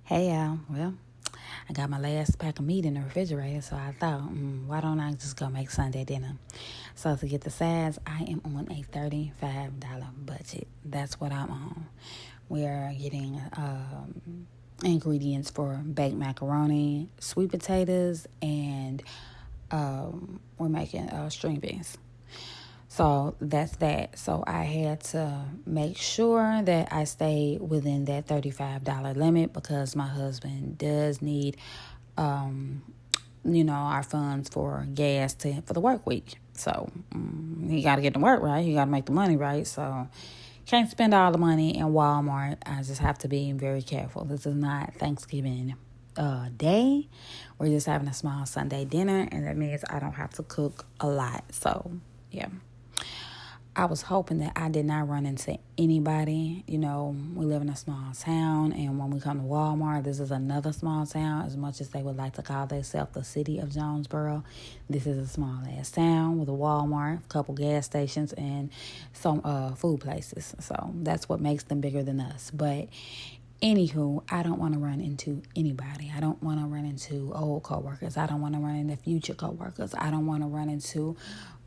Hey y'all, well, I got my last pack of meat in the refrigerator, so I thought, why don't I just go make Sunday dinner? So to get the sides, I am on a $35 budget. That's what I'm on. We're getting ingredients for baked macaroni, sweet potatoes, and we're making string beans. So that's that. So I had to make sure that I stayed within that $35 limit because my husband does need, our funds for gas for the work week. So he got to get to work right. He got to make the money right. So can't spend all the money in Walmart. I just have to be very careful. This is not Thanksgiving day. We're just having a small Sunday dinner, and that means I don't have to cook a lot. So yeah. I was hoping that I did not run into anybody. You know, we live in a small town, and when we come to Walmart, this is another small town. As much as they would like to call themselves the city of Jonesboro, this is a small-ass town with a Walmart, a couple gas stations, and some food places. So that's what makes them bigger than us. But anywho, I don't want to run into anybody. I don't want to run into old coworkers. I don't want to run into future coworkers. I don't want to run into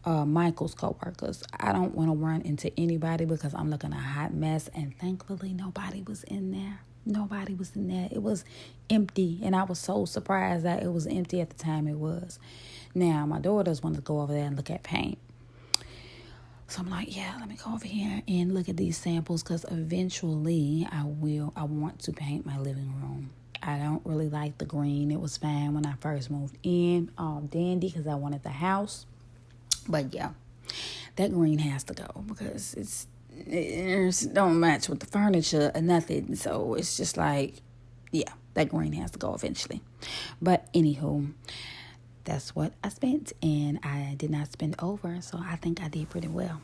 Michael's coworkers. I don't want to run into anybody because I'm looking a hot mess, and thankfully nobody was in there. Nobody was in there. It was empty, and I was so surprised that it was empty at the time it was. Now, my daughters want to go over there and look at paint. So I'm like, yeah, let me go over here and look at these samples because eventually I want to paint my living room. I don't really like the green. It was fine when I first moved in, all dandy because I wanted the house. But yeah, that green has to go because it don't match with the furniture or nothing. So it's just like, yeah, that green has to go eventually. But anywho, that's what I spent, and I did not spend over, so I think I did pretty well.